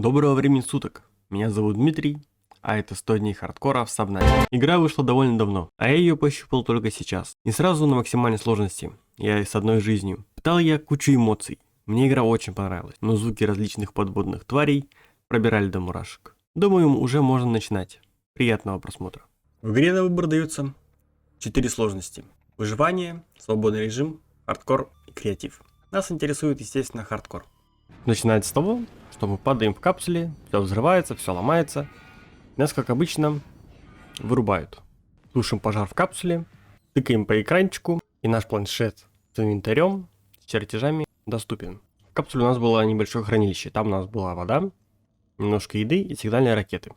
Доброго времени суток, меня зовут Дмитрий, а это 100 дней хардкора в Сабнате. Игра вышла довольно давно, а я ее пощупал только сейчас. Не сразу на максимальной сложности, я с одной жизнью. Питал я кучу эмоций, мне игра очень понравилась, но звуки различных подводных тварей пробирали до мурашек. Думаю, уже можно начинать. Приятного просмотра. В игре на выбор дается 4 сложности. Выживание, свободный режим, хардкор и креатив. Нас интересует, естественно, хардкор. Начинается с того, что мы падаем в капсуле, все взрывается, все ломается. Нас, как обычно, вырубают. Тушим пожар в капсуле, тыкаем по экранчику, и наш планшет с инвентарем, с чертежами доступен. В капсуле у нас было небольшое хранилище, там у нас была вода, немножко еды и сигнальные ракеты.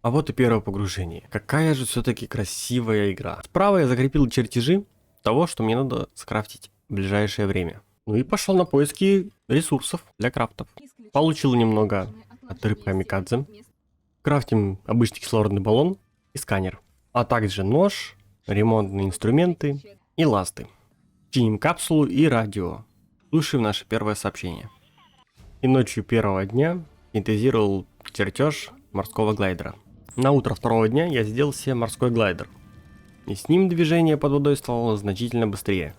А вот и первое погружение. Какая же все-таки красивая игра. Справа я закрепил чертежи того, что мне надо скрафтить в ближайшее время. Ну и пошел на поиски ресурсов для крафтов. Получил немного от рыб камикадзе. Крафтим обычный кислородный баллон и сканер. А также нож, ремонтные инструменты и ласты. Чиним капсулу и радио. Слушаем наше первое сообщение. И ночью первого дня синтезировал чертеж морского глайдера. На утро второго дня я сделал себе морской глайдер. И с ним движение под водой стало значительно быстрее.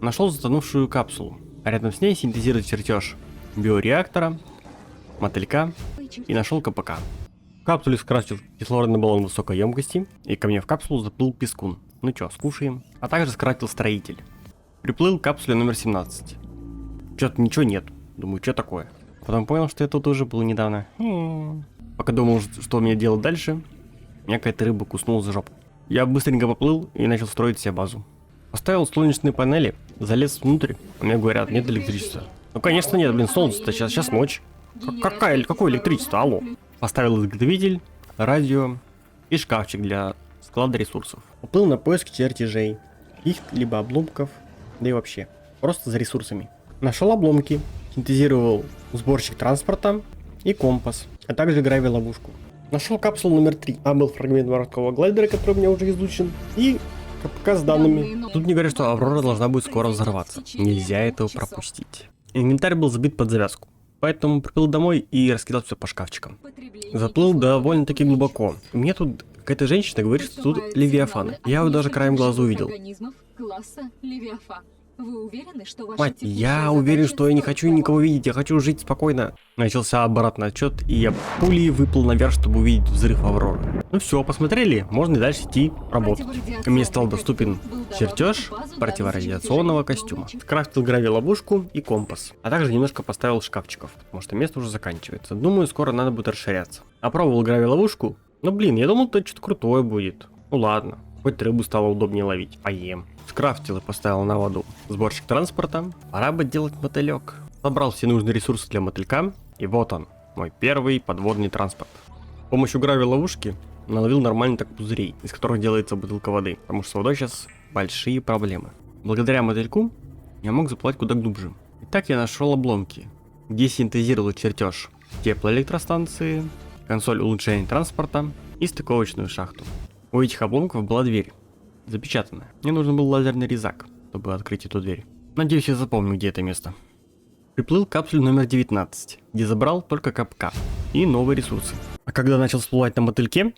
Нашел затонувшую капсулу, а рядом с ней синтезировал чертеж биореактора, мотылька и нашел КПК. В капсуле скрафтил кислородный баллон высокой емкости, и ко мне в капсулу заплыл пескун. Ну чё, скушаем. А также скрафтил строитель. Приплыл к капсуле номер 17. Чё-то ничего нет. Думаю, что такое? Потом понял, что я тут уже был недавно. Пока думал, что мне делать дальше, меня какая-то рыба куснула за жопу. Я быстренько поплыл и начал строить себе базу. Поставил солнечные панели, залез внутрь, а мне говорят, нет электричества. Ну конечно нет, блин, солнце-то сейчас ночь. Какое электричество, алло? Поставил изготовитель, радио и шкафчик для склада ресурсов. Поплыл на поиск чертежей, их либо обломков, да и вообще, просто за ресурсами. Нашел обломки, синтезировал сборщик транспорта и компас, а также гравий-ловушку. Нашел капсулу номер 3, а был фрагмент морского глайдера, который у меня уже изучен, и КПК с данными. Тут мне говорят, что Аврора должна будет скоро взорваться. Нельзя этого пропустить. Инвентарь был забит под завязку, поэтому приплыл домой и раскидал все по шкафчикам. Заплыл довольно-таки глубоко. Мне тут какая-то женщина говорит, что тут левиафаны. Я его даже краем глаза увидел. Вы уверены, что ваши Мать, я уверен, что я не хочу никого видеть, я хочу жить спокойно. Начался обратный отчет, и я пулей выплыл наверх, чтобы увидеть взрыв Авроры. Ну все, посмотрели, можно и дальше идти работать. И мне стал доступен чертеж противорадиационного костюма. Скрафтил гравий-ловушку и компас. А также немножко поставил шкафчиков, потому что место уже заканчивается. Думаю, скоро надо будет расширяться. Опробовал гравий-ловушку, но блин, я думал, что-то крутое будет. Ну ладно. Хоть рыбу стало удобнее ловить. Поем. Скрафтил и поставил на воду сборщик транспорта. Пора бы делать мотылек. Собрал все нужные ресурсы для мотылька. И вот он, мой первый подводный транспорт. С помощью гравий-ловушки наловил нормально так пузырей, из которых делается бутылка воды. Потому что с водой сейчас большие проблемы. Благодаря мотыльку я мог заплывать куда глубже. Итак, я нашел обломки, где синтезировал чертеж теплоэлектростанции, консоль улучшения транспорта и стыковочную шахту. У этих обломков была дверь, запечатанная. Мне нужен был лазерный резак, чтобы открыть эту дверь. Надеюсь, я запомню, где это место. Приплыл к капсуле номер 19, где забрал только КПК и новые ресурсы. А когда начал всплывать на мотыльке,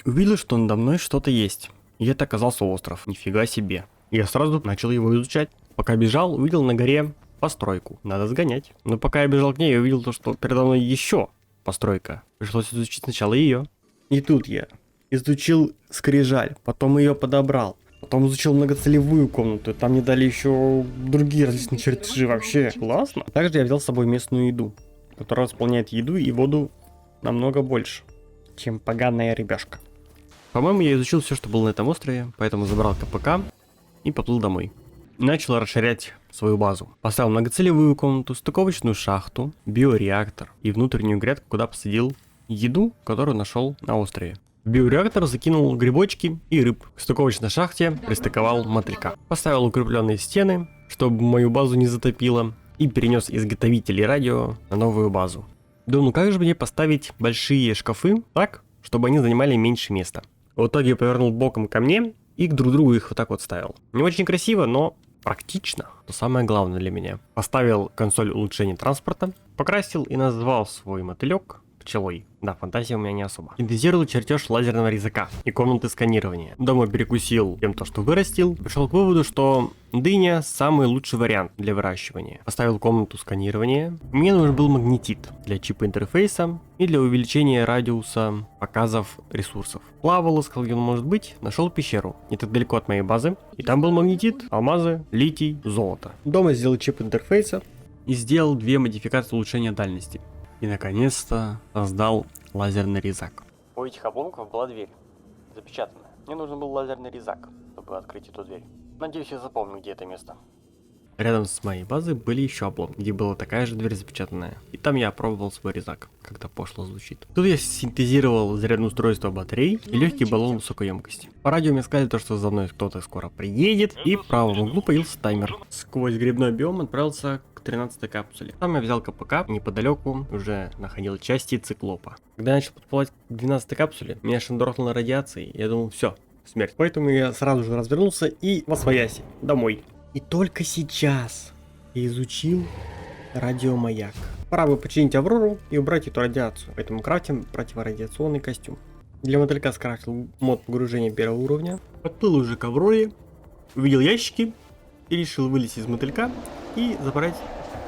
увидел, что надо мной что-то есть. И это оказался остров. Нифига себе. Я сразу начал его изучать. Пока бежал, увидел на горе постройку. Надо сгонять. Но пока я бежал к ней, я увидел то, что передо мной еще постройка. Пришлось изучить сначала ее. И тут я изучил скрижаль, потом ее подобрал, потом изучил многоцелевую комнату, там мне дали еще другие различные чертежи, вообще классно. Также я взял с собой местную еду, которая восполняет еду и воду намного больше, чем поганая рыбешка. По-моему, я изучил все, что было на этом острове, поэтому забрал КПК и поплыл домой. Начал расширять свою базу. Поставил многоцелевую комнату, стыковочную шахту, биореактор и внутреннюю грядку, куда посадил еду, которую нашел на острове. В биореактор закинул грибочки и рыб. К стыковочной шахте пристыковал мотылька. Поставил укрепленные стены, чтобы мою базу не затопило. И перенес изготовителей радио на новую базу. Думаю, как же мне поставить большие шкафы так, чтобы они занимали меньше места. В итоге я повернул боком ко мне и к друг другу их вот так вот ставил. Не очень красиво, но практично. То самое главное для меня. Поставил консоль улучшения транспорта. Покрасил и назвал свой мотылек пчелой. Да, фантазия у меня не особо. Синтезировал чертеж лазерного резака и комнаты сканирования. Дома перекусил тем, то, что вырастил. Пришел к выводу, что дыня самый лучший вариант для выращивания. Поставил комнату сканирования. Мне нужен был магнетит для чипа интерфейса и для увеличения радиуса показов ресурсов. Плавал, искал, где он может быть. Нашел пещеру не так далеко от моей базы. И там был магнетит, алмазы, литий, золото. Дома сделал чип интерфейса и сделал 2 модификации улучшения дальности. И наконец-то создал лазерный резак. У этих обломков была дверь, запечатанная. Мне нужен был лазерный резак, чтобы открыть эту дверь. Надеюсь, я запомню, где это место. Рядом с моей базой были еще обломки, где была такая же дверь запечатанная. И там я пробовал свой резак, как-то пошло звучит. Тут я синтезировал зарядное устройство батарей и легкий баллон высокой емкости. По радио мне сказали, что за мной кто-то скоро приедет, и в правом углу появился таймер. Сквозь грибной биом отправился к 13-й капсуле. Там я взял КПК, неподалеку уже находил части циклопа. Когда я начал подплывать к 12-й капсуле, меня шандорохнуло радиацией, я думал, все, смерть. Поэтому я сразу же развернулся и восвояси, домой. И только сейчас я изучил радиомаяк. Пора бы починить Аврору и убрать эту радиацию, поэтому крафтим противорадиационный костюм. Для мотылька скрафтил мод погружения первого уровня. Подплыл уже к Авроре, увидел ящики и решил вылезти из мотылька и забрать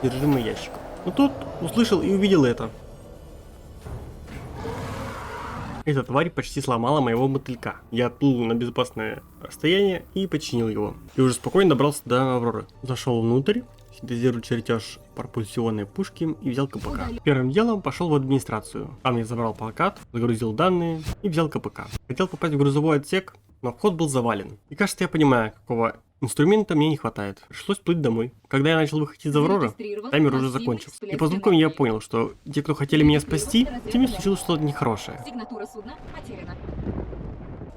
содержимое ящика. Но тут услышал и увидел это. Эта тварь почти сломала моего мотылька. Я отплыл на безопасное расстояние и починил его. И уже спокойно добрался до Авроры. Зашел внутрь, синтезировал чертеж пропульсионной пушки и взял КПК. Первым делом пошел в администрацию. Там я забрал плакат, загрузил данные и взял КПК. Хотел попасть в грузовой отсек, но вход был завален. И кажется, я понимаю, какого инструмента мне не хватает. Пришлось плыть домой. Когда я начал выходить из Авроры, таймер уже закончился. И по звукам я понял, что те, кто хотели меня спасти, тем случилось что-то нехорошее.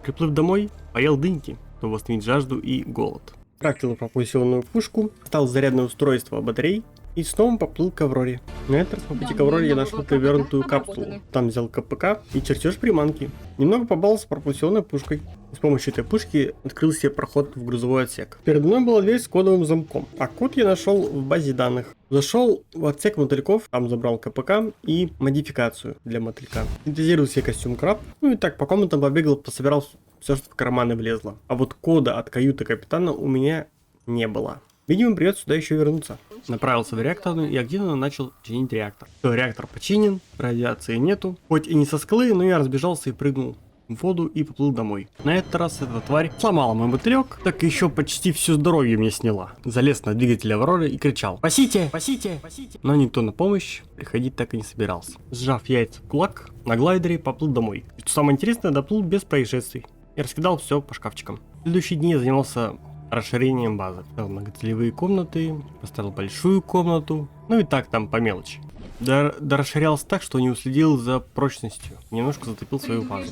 Приплыв домой, поел дыньки, чтобы восстановить жажду и голод. Крафтил пропульсионную пушку, стал зарядное устройство батарей и снова поплыл к Авроре. На этот раз по пути к Авроре я нашел перевернутую капсулу. Там взял КПК и чертеж приманки. Немного побаловался пропульсионной пушкой. И с помощью этой пушки открылся проход в грузовой отсек. Передо мной была дверь с кодовым замком, а код я нашел в базе данных. Зашел в отсек мотыльков, там забрал КПК и модификацию для мотылька. Синтезировал себе костюм краб, ну и так по комнатам побегал, пособирал все, что в карманы влезло. А вот кода от каюты капитана у меня не было. Видимо, придется сюда еще вернуться. Направился в реакторную и активно начал чинить реактор. Все, реактор починен, радиации нету. Хоть и не со скалы, но я разбежался и прыгнул в воду и поплыл домой. На этот раз эта тварь сломала мой мотылек, так еще почти все здоровье мне сняла. Залез на двигатель Авроры и кричал: «Спасите! Спасите! Спасите!» Но никто на помощь приходить так и не собирался. Сжав яйца в кулак, на глайдере поплыл домой. И что самое интересное, доплыл без происшествий. И раскидал все по шкафчикам. В следующие дни я занялся расширением базы. Поставил многоцелевые комнаты, поставил большую комнату, ну и так там по мелочи. Расширялся так, что не уследил за прочностью. Немножко затопил свою базу.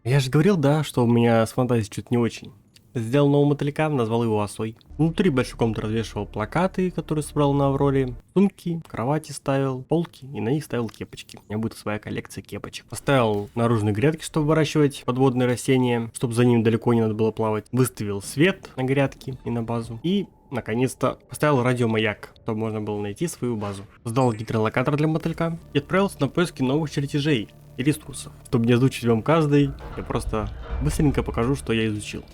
Я же говорил, да, что у меня с фантазией что-то не очень. Сделал нового мотылька, назвал его Осой. Внутри большой комнаты развешивал плакаты, которые собрал на Авроре, сумки, кровати ставил, полки и на них ставил кепочки. У меня будет своя коллекция кепочек. Поставил наружные грядки, чтобы выращивать подводные растения, чтобы за ним далеко не надо было плавать. Выставил свет на грядки и на базу. И наконец-то поставил радиомаяк, чтобы можно было найти свою базу. Создал гидролокатор для мотылька и отправился на поиски новых чертежей и ресурсов. Чтобы не озвучить вам каждый, я просто быстренько покажу, что я изучил.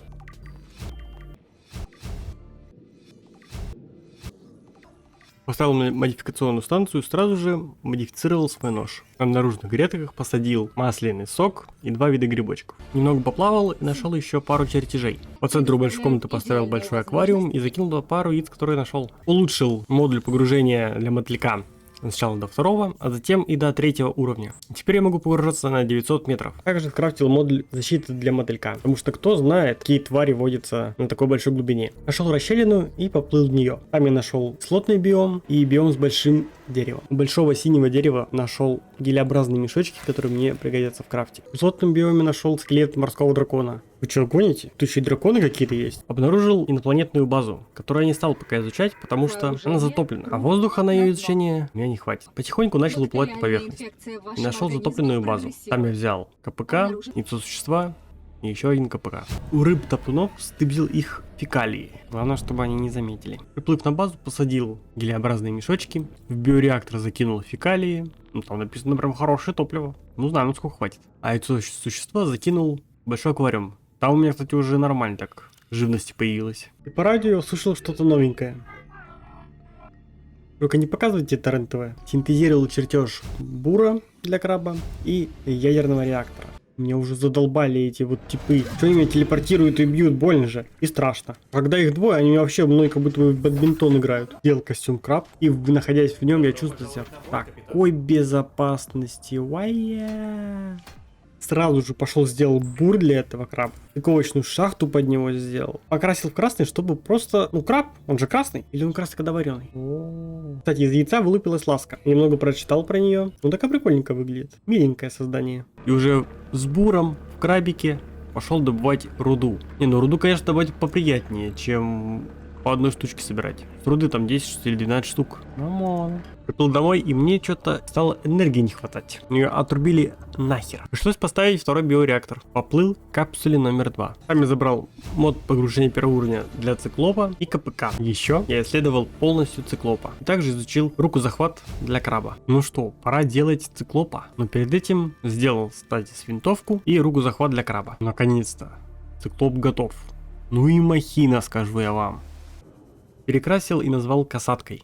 Поставил модификационную станцию, сразу же модифицировал свой нож. На наружных грядках посадил масляный сок и 2 вида грибочков. Немного поплавал и нашел еще пару чертежей. По центру большой комнаты поставил большой аквариум и закинул туда пару яиц, которые нашел. Улучшил модуль погружения для мотылька сначала до 2, а затем и до 3 уровня. Теперь я могу погружаться на 900 метров. Также скрафтил модуль защиты для мотылька, потому что кто знает, какие твари водятся на такой большой глубине. Нашел расщелину и поплыл в нее. Там я нашел кислотный биом и биом с большим деревом. У большого синего дерева нашел гелеобразные мешочки, которые мне пригодятся в крафте. В кислотном биоме нашел скелет морского дракона. Вы что, гоните? Тут еще и драконы какие-то есть. Обнаружил инопланетную базу, которую я не стал пока изучать, потому что она затоплена, а воздуха на ее изучение у меня не хватит. Потихоньку начал уплывать на поверхность. И нашел затопленную базу. Там я взял КПК, яйцо существа и еще один КПК. У рыб-топтунов стыбзил их фекалии. Главное, чтобы они не заметили. Приплыв на базу, посадил гелеобразные мешочки, в биореактор закинул фекалии. Ну, там написано прям хорошее топливо. Ну, знаю, ну сколько хватит. А яйцо существа закинул в большой аквариум. Там у меня, кстати, уже нормально так живности появилось. И по радио услышал что-то новенькое. Только не показывайте это РЕН-ТВ. Синтезировал чертеж бура для краба и ядерного реактора. Меня уже задолбали эти вот типы. Что они меня телепортируют и бьют, больно же. И страшно. Когда их двое, они вообще мной как будто бы в бадминтон играют. Делал костюм краб. И находясь в нем, я чувствую себя в такой безопасности. Уая. Сразу же пошел, сделал бур для этого краба. Стыковочную шахту под него сделал. Покрасил в красный, чтобы просто... Ну, краб, он же красный. Или он красный, когда вареный? Кстати, из яйца вылупилась ласка. Немного прочитал про нее. Ну, такая прикольненько выглядит. Миленькое создание. И уже с буром в крабике пошел добывать руду. Не, ну руду, конечно, добывать поприятнее, чем по одной штучке собирать. С руды там 10 или 12 штук. Нормально. Приплыл домой, и мне что-то стало энергии не хватать. Ее отрубили нахер. Пришлось поставить второй биореактор. Поплыл к капсуле номер 2. Там я забрал мод погружения первого уровня для циклопа и КПК. Еще я исследовал полностью циклопа. И также изучил руку захват для краба. Ну что, пора делать циклопа. Но перед этим сделал, кстати, винтовку и руку захват для краба. Наконец-то. Циклоп готов. Ну и махина, скажу я вам. Перекрасил и назвал касаткой.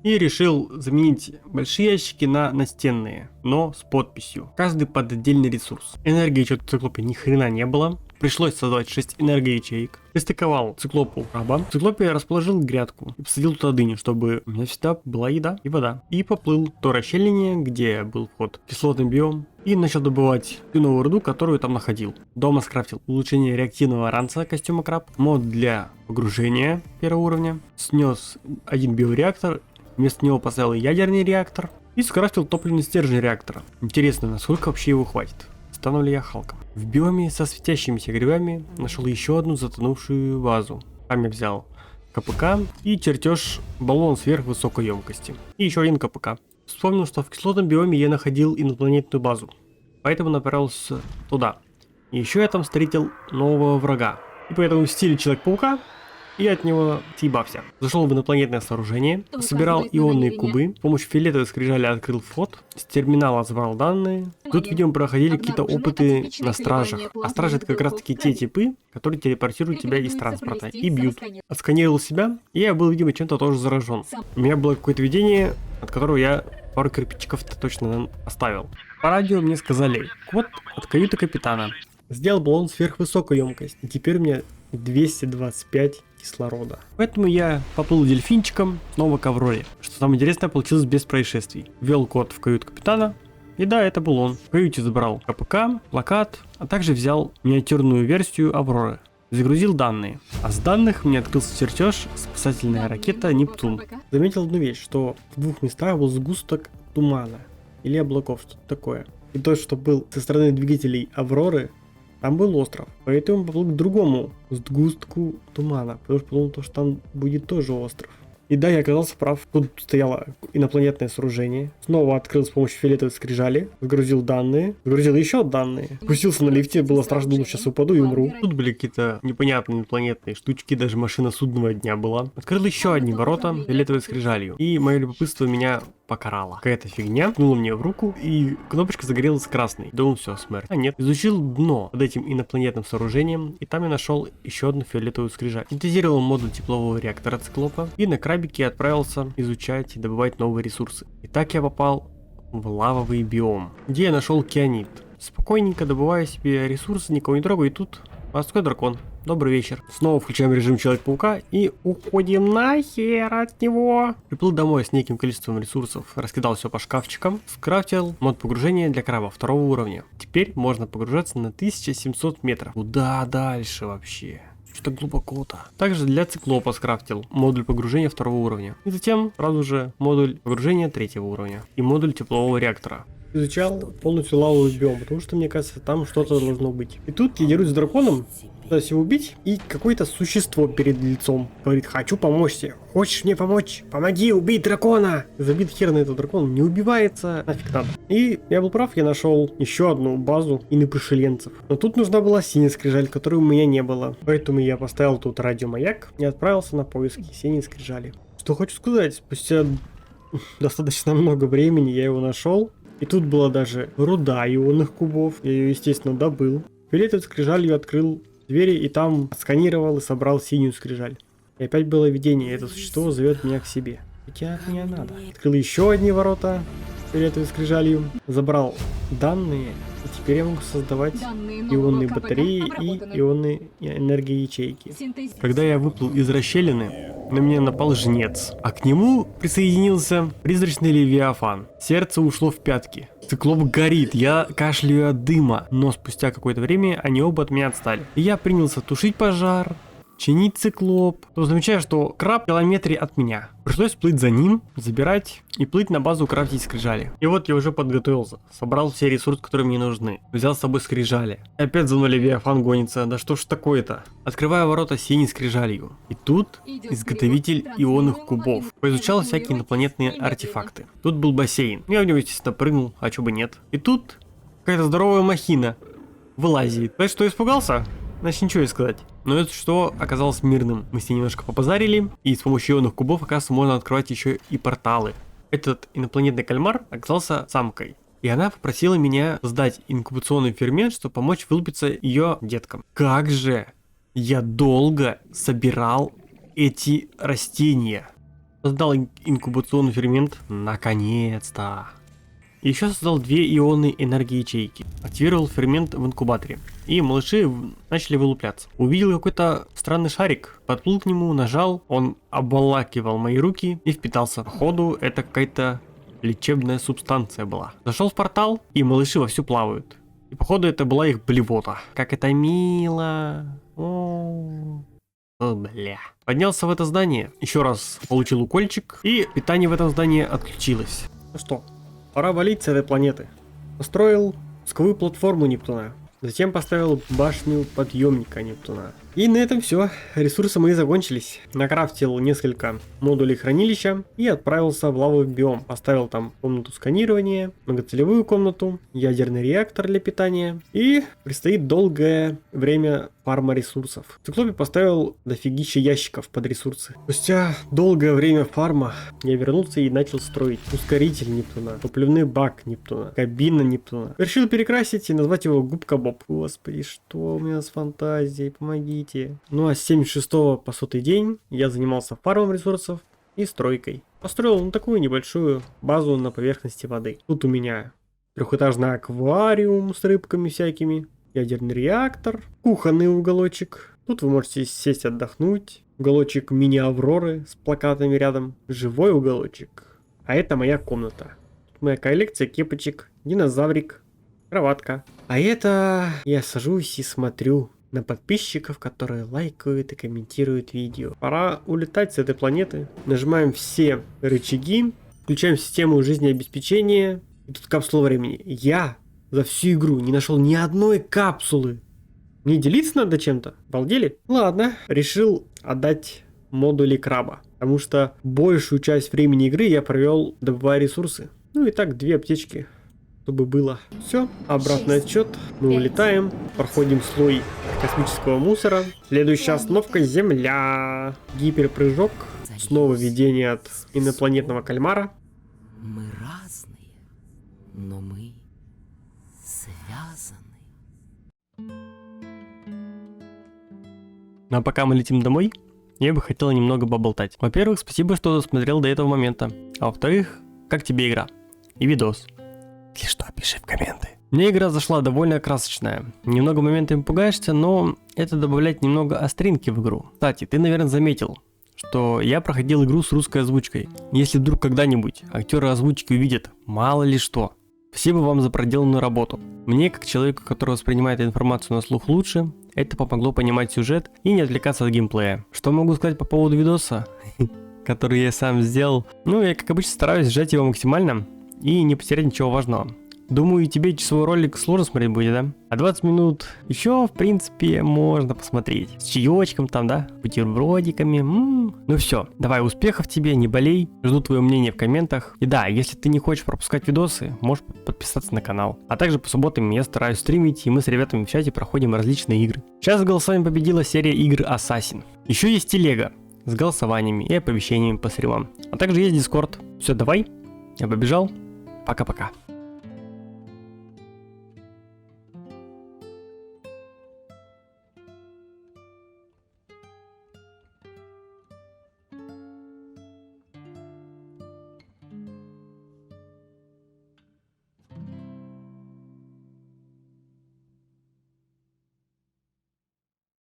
И решил заменить большие ящики на настенные, но с подписью. Каждый под отдельный ресурс. Энергии что-то в циклопе ни хрена не было. Пришлось создавать 6 энергоячеек. Пристыковал циклопу краба. В циклопе я расположил грядку и посадил туда дыню, чтобы у меня всегда была еда и вода. И поплыл в то расщелине, где был вход в кислотный биом. И начал добывать ту новую руду, которую там находил. Дома скрафтил улучшение реактивного ранца костюма краб. Мод для погружения первого уровня. Снес один биореактор. Вместо него поставил ядерный реактор. И скрафтил топливный стержень реактора. Интересно, насколько вообще его хватит. Стану ли я Халком? В биоме со светящимися грибами нашел еще одну затонувшую базу. Там я взял КПК и чертеж баллон сверхвысокой емкости. И еще один КПК. Вспомнил, что в кислотном биоме я находил инопланетную базу. Поэтому направился туда. И еще я там встретил нового врага. И поэтому в стиле Человек-паука и от него съебався. Зашел в инопланетное сооружение, собирал ионные кубы, с помощью фиолетовой скрижали открыл вход, с терминала забрал данные. Тут, видимо, проходили какие-то опыты на стражах. А стражи — это как раз таки те типы, которые телепортируют тебя из транспорта и бьют. Отсканировал себя, и я был, видимо, чем-то тоже заражен. У меня было какое-то видение, от которого я пару кирпичиков-то точно оставил. По радио мне сказали: код от каюты капитана. Сделал баллон сверхвысокой емкости. И теперь у меня 225 кислорода. Поэтому я поплыл дельфинчиком снова к Авроре. Что самое интересное, получилось без происшествий. Ввел код в каюту капитана. И да, это был он. В каюте забрал КПК, плакат, а также взял миниатюрную версию Авроры. Загрузил данные. А с данных мне открылся чертеж спасательная ракета Нептун. Заметил одну вещь, что в двух местах был сгусток тумана. Или облаков, что-то такое. И то, что был со стороны двигателей Авроры, там был остров. Поэтому поплыл к другому сгустку тумана. Потому что подумал, что там будет тоже остров. И да, я оказался прав. Тут стояло инопланетное сооружение. Снова открыл с помощью фиолетовой скрижали. Загрузил данные. Загрузил еще данные. Спустился на лифте. Было страшно, думал, сейчас упаду и умру. Тут были какие-то непонятные инопланетные штучки. Даже машина судного дня была. Открыл еще одни ворота фиолетовой скрижалью. И мое любопытство меня покарало. Какая-то фигня ткнула мне в руку, и кнопочка загорелась красной. Думал, все, смерть. А нет. Изучил дно под этим инопланетным сооружением, и там я нашел еще одну фиолетовую скрижаль. Синтезировал модуль теплового реактора циклопа, и на крабике отправился изучать и добывать новые ресурсы. И так я попал в лавовый биом, где я нашел кианит. Спокойненько добываю себе ресурсы, никого не трогаю, и тут морской дракон. Добрый вечер. Снова включаем режим Человек-паука и уходим нахер от него. Приплыл домой с неким количеством ресурсов, раскидал все по шкафчикам, скрафтил мод погружения для краба второго уровня. Теперь можно погружаться на 1700 метров. Куда дальше вообще? Что-то глубоко-то. Также для циклопа скрафтил модуль погружения второго уровня. И затем сразу же модуль погружения третьего уровня. И модуль теплового реактора. изучал полностью лавовый биом, потому что, мне кажется, там что-то должно быть. И тут я дерусь с драконом, пытаюсь его убить, и какое-то существо перед лицом говорит: хочу помочь тебе. Хочешь мне помочь? Помоги убить дракона! Забит хер на этот дракон, не убивается, нафиг надо. И я был прав, я нашел еще одну базу инопришеленцев. Но тут нужна была синяя скрижаль, которой у меня не было. Поэтому я поставил тут радиомаяк и отправился на поиски синей скрижали. Что хочу сказать, спустя достаточно много времени я его нашел. И тут была даже руда ионных кубов. Я ее, естественно, добыл. Фиолетовой скрижалью открыл двери и там отсканировал и собрал синюю скрижаль. И опять было видение, это существо зовет меня к себе. Хотя от меня надо. Открыл еще одни ворота фиолетовой скрижалью. Забрал данные. И теперь я могу создавать ионные батареи и ионные энергии ячейки. Когда я выплыл из расщелины, на меня напал жнец, а к нему присоединился призрачный левиафан. Сердце ушло в пятки. Циклоп горит, я кашляю от дыма, но спустя какое-то время они оба от меня отстали. И я принялся тушить пожар, чинить циклоп. То замечаю, что краб в километре от меня. Пришлось плыть за ним, забирать и плыть на базу крафтить скрижали. И вот я уже подготовился, собрал все ресурсы, которые мне нужны. Взял с собой скрижали. И опять за мной левиафан гонится, да что ж такое-то? Открываю ворота синей скрижалью. И тут изготовитель ионных кубов. Поизучал всякие инопланетные артефакты. Тут был бассейн. Я в него, естественно, прыгнул, а чё бы нет. И тут какая-то здоровая махина вылазит. Знаешь, что испугался? Значит, ничего не сказать. Но это что оказалось мирным. Мы с ней немножко попозарили, и с помощью ионных кубов, оказывается, можно открывать еще и порталы. Этот инопланетный кальмар оказался самкой. И она попросила меня сдать инкубационный фермент, чтобы помочь вылупиться ее деткам. Как же я долго собирал эти растения. Создал инкубационный фермент. Наконец-то. И еще создал две ионные энергии ячейки. Активировал фермент в инкубаторе. И малыши начали вылупляться. Увидел какой-то странный шарик. Подплыл к нему, нажал. Он обволакивал мои руки и впитался. Походу, это какая-то лечебная субстанция была. Зашел в портал, и малыши вовсю плавают. И походу, это была их блевота. Как это мило. О, бля. Поднялся в это здание. Еще раз получил укольчик. И питание в этом здании отключилось. Ну что? Пора валить с этой планеты. Построил пусковую платформу Нептуна. Затем поставил башню подъемника Нептуна. И на этом все. Ресурсы мои закончились. Накрафтил несколько модулей хранилища и отправился в лавовый биом. Поставил там комнату сканирования, многоцелевую комнату, ядерный реактор для питания. И предстоит долгое время фарма ресурсов. В циклопе поставил дофигища ящиков под ресурсы. Спустя долгое время фарма я вернулся и начал строить ускоритель Нептуна, топливный бак Нептуна, кабина Нептуна. Решил перекрасить и назвать его Губка Боб. Господи, что у меня с фантазией, помогите. Ну а с 76 по 100 день я занимался фармом ресурсов и стройкой. Построил такую небольшую базу на поверхности воды. Тут у меня трехэтажный аквариум с рыбками всякими, ядерный реактор, кухонный уголочек. Тут вы можете сесть отдохнуть. Уголочек мини-авроры с плакатами рядом. Живой уголочек. А это моя комната. Тут моя коллекция кепочек, динозаврик, кроватка. А это я сажусь и смотрю на подписчиков, которые лайкают и комментируют видео. Пора улетать с этой планеты. Нажимаем все рычаги, включаем систему жизнеобеспечения. И тут капсула времени. Я за всю игру не нашел ни одной капсулы. Мне делиться надо чем-то? Обалдели? Ладно, решил отдать модули краба. Потому что большую часть времени игры я провел, добывая ресурсы. Ну и так, 2 аптечки, чтобы было. Все, обратный отсчет. Мы улетаем, проходим слой космического мусора. Следующая остановка — Земля. Гиперпрыжок. Снова видение от инопланетного кальмара. Мы разные, но мы связаны. Ну а пока мы летим домой, я бы хотел немного поболтать. Во-первых, спасибо, что досмотрел до этого момента. А во-вторых, как тебе игра? И видос. Если что, пиши в комменты. Мне игра зашла довольно красочная. Немного моментами пугаешься, но это добавляет немного остринки в игру. Кстати, ты, наверное, заметил, что я проходил игру с русской озвучкой. Если вдруг когда-нибудь актеры озвучки увидят, мало ли что. Спасибо вам за проделанную работу. Мне, как человеку, который воспринимает информацию на слух лучше, это помогло понимать сюжет и не отвлекаться от геймплея. Что могу сказать по поводу видоса, который я сам сделал? Ну, я, как обычно, стараюсь сжать его максимально и не потерять ничего важного. Думаю, тебе часовой ролик сложно смотреть будет, да? А 20 минут еще, в принципе, можно посмотреть. С чаечком там, да? Бутербродиками. Ну все, давай успехов тебе, не болей. Жду твое мнение в комментах. И да, если ты не хочешь пропускать видосы, можешь подписаться на канал. А также по субботам я стараюсь стримить, и мы с ребятами в чате проходим различные игры. Сейчас голосованием победила серия игр Assassin. Еще есть телега с голосованиями и оповещениями по стримам. А также есть Discord. Все, давай, я побежал. Пока-пока.